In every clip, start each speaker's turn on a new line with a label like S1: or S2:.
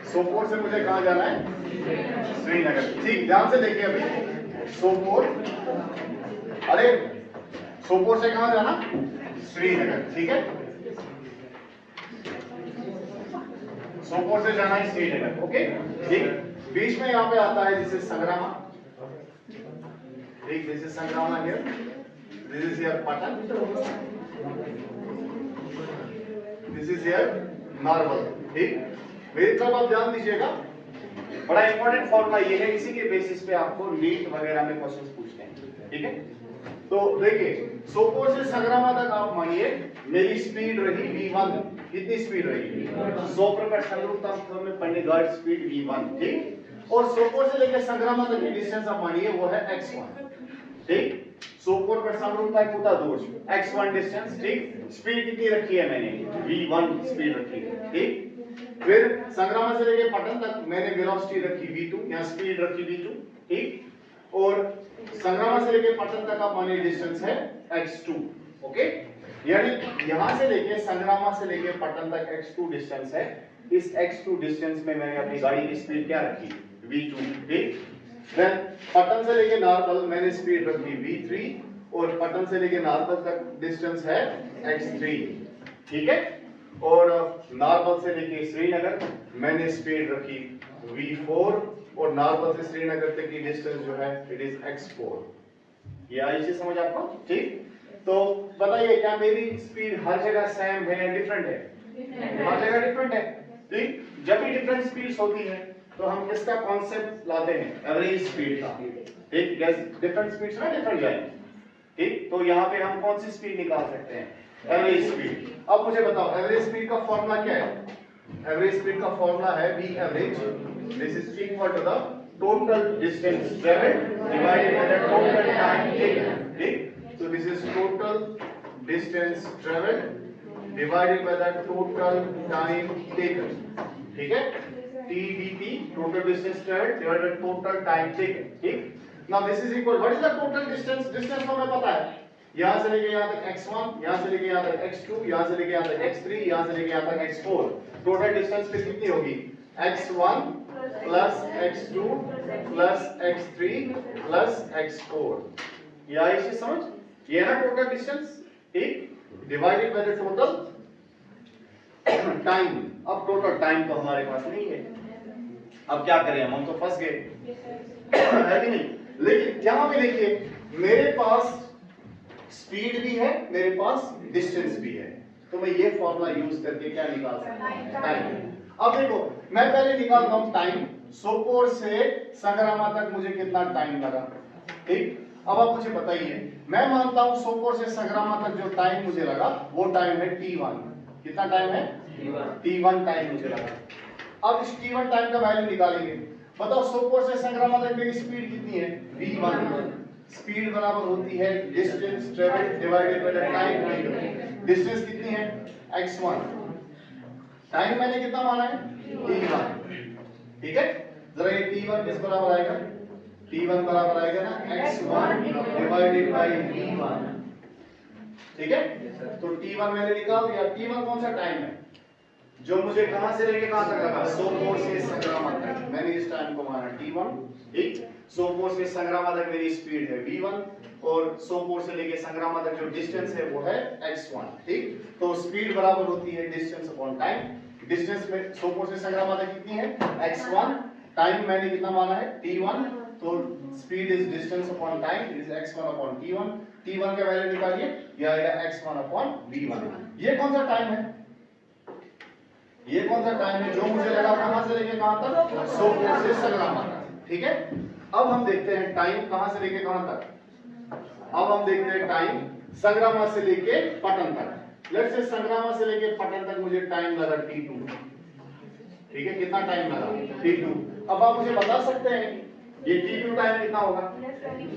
S1: सोपोर से मुझे कहाँ जाना है? श्रीनगर। ठीक, ध्यान से देखिए अभी। सोपोर, अरे सोपोर से कहाँ जाना? श्रीनगर। ठीक है, सोपोर से जाना है श्रीनगर। ओके, ठीक। बीच में यहाँ पे आता है जिसे संग्रामा। ठीक, this is Sangrama here, this is here Patan, this is here Narwal. ठीक, मेरी तरफ आप ध्यान दीजिएगा, बड़ा इंपॉर्टेंट फॉर्मूला ये है, इसी के बेसिस पे आपको नीट वगैरह में क्वेश्चंस पूछते हैं। ठीक है, तो देखिए सोपोर से संग्रामा तक आप मानिए मेरी स्पीड रही v1। कितनी स्पीड रही? 100 पर संग्राम में पढ़ने गार्ड स्पीड v1। ठीक, और सोपोर से लेकर संग्रामा तक की डिस्टेंस आप मानिए वो है x1। ठीक, सोपोर पर संग्राम तक होता दूर x1 डिस्टेंस। ठीक, स्पीड कितनी रखी है मैंने? v1 स्पीड रखी है। ठीक, फिर संग्रामा से लेकर पटन तक मैंने वेलोसिटी रखी v2, यहाँ स्पीड रखी v2। ठीक, और संग्रामा से लेकर पटन तक आप मानिए डिस्टेंस है x2। ओके, यानी यहां से लेके संग्रामा से लेके पटन तक x2 डिस्टेंस है। इस x2 डिस्टेंस में मैंने अपनी गाड़ी की स्पीड क्या रखी? v2। ठीक, देन पटन से लेके नारपल मैंने स्पीड रखी v3 और पटन से लेके नारपल तक डिस्टेंस है x3। ठीक है, और नारपल से लेके श्रीनगर मैंने स्पीड रखी v4 और नारपल से श्रीनगर तक की डिस्टेंस जो है इट इज x4। ये आई चीज समझ आपको? ठीक, तो बताइए क्या मेरी स्पीड हर जगह सेम है या डिफरेंट है? हर जगह डिफरेंट है। ठीक, जब भी डिफरेंट स्पीड्स होती है तो हम किसका कॉन्सेप्ट लाते हैं? एवरेज स्पीड का। ठीक, डिफरेंट स्पीड्स ना डिफरेंट जाएंगे। ठीक, तो यहाँ पे हम कौन सी स्पीड निकाल सकते हैं? Average speed. अब मुझे बताओ एवरेज स्पीड का फॉर्मूला क्या है? एवरेज स्पीड का फॉर्मूला है v average, this is equal to the total distance travelled divided by the total time taken. ठीक, so this is total distance traveled divided by the total time taken। ठीक है, TDT total distance traveled divided by total time taken। ठीक, now this is equal, what is the total distance? distance तो हमें पता है, यहां से लेके यहां तक x1, यहां से लेके यहां तक x2, यहां से लेके यहां तक x3, यहां से लेके यहां तक x4। टोटल डिस्टेंस कितनी होगी? x1 plus x2 plus x3 plus x4। ये आई चीज समझ? ये है ना टोटल डिस्टेंस। ठीक, divided by the total time. अब टोटल टाइम तो हमारे पास नहीं है, अब क्या करें हम तो फंस गए है कि नहीं? लेकिन यहां पे देखिए मेरे पास स्पीड भी है, मेरे पास डिस्टेंस भी है, तो मैं ये फॉर्मूला यूज करके क्या निकाल सकता हूं? टाइम। अब देखो मैं पहले निकालता हूं टाइम। सोपोर से संग्रामा तक मुझे कितना टाइम लगा? ठीक, अब आप मुझे बताइए, मैं मानता हूं सोपोर से संग्रामा तक जो टाइम मुझे लगा वो टाइम है t1। कितना टाइम है? t1 टाइम मुझे लगा। अब इस t1 टाइम का वैल्यू निकालेंगे। बताओ सोपोर से संग्रामा तक मेरी स्पीड कितनी है? v1। स्पीड बराबर होती है distance travelled divided by the time taken. Distance कितनी है? x1। टाइम मैंने कितना माना है? t1। ठीक है, जरा ये t1 किस बराबर आएगा? t1 बराबर आएगा ना x1 डिवाइडेड बाय v1। ठीक है, तो t1 मैंने निकाल दिया। t1 कौन सा टाइम है जो मुझे कहां से लेके कहां तक लगा? सोपोर से संग्रामा तक। मैंने इस टाइम को माना t1। ठीक, सोपोर से संग्रामा तक मेरी स्पीड है v1 और सोपोर से लेके संग्रामा तक जो डिस्टेंस है वो है x1। ठीक, तो स्पीड बराबर होती है डिस्टेंस अपॉन टाइम। डिस्टेंस में सोपोर से संग्रामा तक कितनी है? x1। टाइम मैंने कितना माना है? t1। तो speed is distance upon time, is x1 upon t1। t1 का वैल्यू निकालिए, ये आएगा x1 अपॉन v1। ये कौन सा टाइम है? ये कौन सा टाइम है जो मुझे लगा कहां से लेके कहां तक? सोपोर से संग्रामा तक। ठीक है, अब हम देखते हैं टाइम कहां से लेके कहां तक। अब हम देखते हैं टाइम संग्रामा से लेके पटन तक। लेट्स से संग्रामा से लेके पटन तक मुझे टाइम लगा t2। ठीक है, कितना टाइम लगा? t2। अब आप मुझे बता सकते हैं ये t2 टाइम कितना होगा?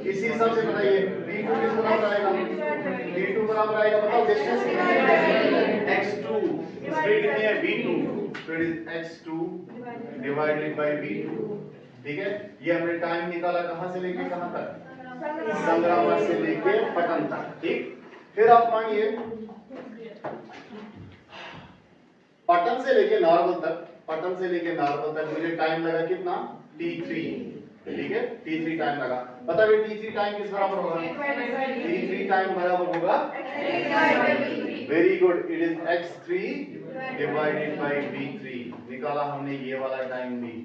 S1: इसी हिसाब से बताइए t2 किस बराबर आएगा? t2 बराबर आएगा, बताओ डिस्टेंस कितना है? x2। स्पीड कितनी है? v2। Speed is x2 divided bye v2। ठीक है, ये हमने टाइम निकाला कहां से लेके कहां तक? संग्रामा से लेके पटन तक। ठीक, फिर आप मानिए से लेके नार्मल तक, पटन से लेके नार्मल तक मुझे टाइम लगा कितना, t3, ठीक है, t3 टाइम लगा। पता है t3 टाइम किस बराबर होगा, t3 टाइम बराबर होगा, very good, it is x3 divided by v3, निकाला हमने ये वाला टाइम भी,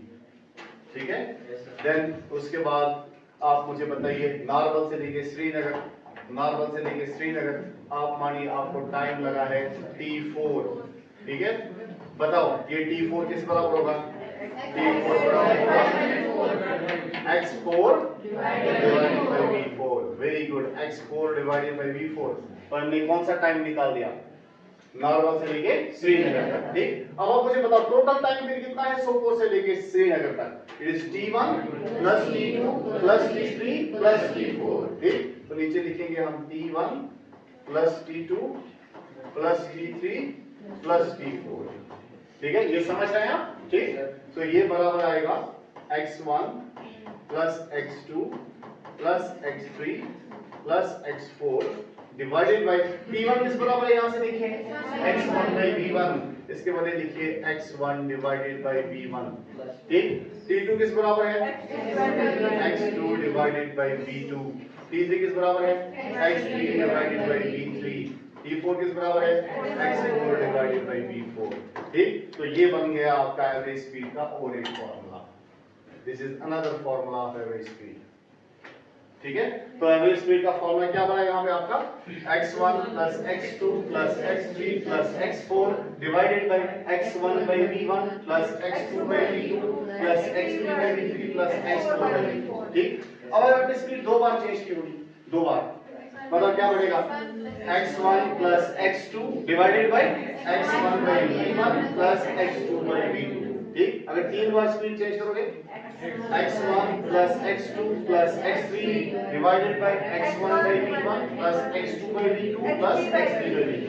S1: ठीक है। देन उसके बाद आप मुझे बताइए, नारवल से लेके श्रीनगर, नारवल से लेके श्रीनगर आप मानिए आपको टाइम लगा है t4, ठीक है। बताओ ये t4 किस बराबर होगा, t4 बराबर होगा x4 divided bye v4, very good, x4 divided bye v4, और हमने कौन सा टाइम निकाल दिया, नारवल से लेके श्रीनगर तक, ठीक। अब आप मुझे बताओ टोटल टाइम पीरियड कितना है सोपोर से लेके श्रीनगर तक, it is t1 plus t2 plus t3 plus t4, ठीक। तो नीचे लिखेंगे हम t1 plus t2 plus t3 plus t4, ठीक है, ये समझ रहे हैं आप, ठीक। तो ये बराबर आएगा x1 plus x2 plus x3 plus x4 divided bye t1 किस बराबर है, यहां से देखिए x1 बाय v1, इसके बदले लिखिए x1 डिवाइडेड बाय v1, ठीक। t2 किस बराबर है, x2 divided bye v2, t3 किस बराबर है, x3 divided by v3, t4 किस बराबर है, x4 डिवाइडेड बाय v4, ठीक। तो ये बन गया आपका एवरेज स्पीड का और एक formula, this is another formula of average speed, ठीक है। तो एवरेज स्पीड का फॉर्मूला क्या बना यहाँ पे आपका, x1 plus x2 plus x3 plus x4 divided by x1 by v1 plus x2 by v2 plus x3 by v3 plus x4 by v4, ठीक। अब अगर आपने स्पीड दो बार चेंज की होगी, दो बार, मतलब क्या बनेगा, x1 plus x2 divided by x1 by v1 plus x2 by v2, ठीक। अगर तीन बार स्पीड चेंज करोगे, x1 plus x2 plus x3 divided by x1 by v1 plus x2 by v2 plus x3 by v2,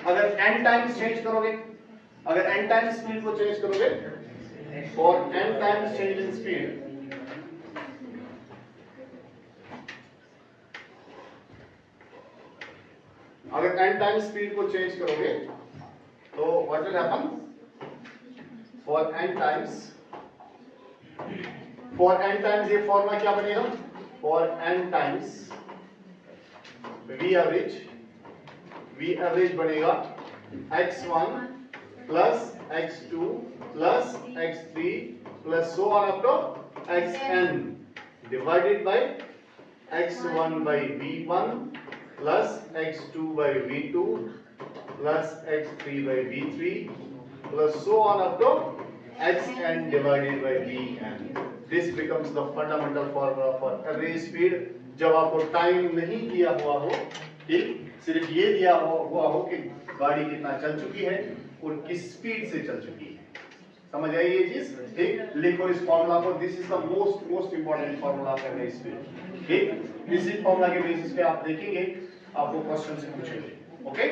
S1: अगर n times change करोगे, अगर n times speed को change करोगे, for n times change in speed, अगर n times speed को change करोगे तो what will happen, for n times, for n times ये फॉर्मूला क्या बनेगा, for n times v average बनेगा x1 plus x2 plus x3 plus so on up to xn divided by x1 by v1 plus x2 by v2 plus x3 by v3 plus so on up to xn divided by vn. This becomes the fundamental formula for average speed. जब आपको time नहीं दिया हुआ हो, ठीक, सिर्फ ये दिया हुआ हो कि गाड़ी कितना चल चुकी है और किस स्पीड से चल चुकी है, समझ आई ये चीज, ठीक। लिखो इस फॉर्मूला को, this is the most important formula of average speed, ठीक। इसी फॉर्मूला के बेसिस पे आप देखेंगे आपको क्वेश्चन से पूछेंगे, ओके।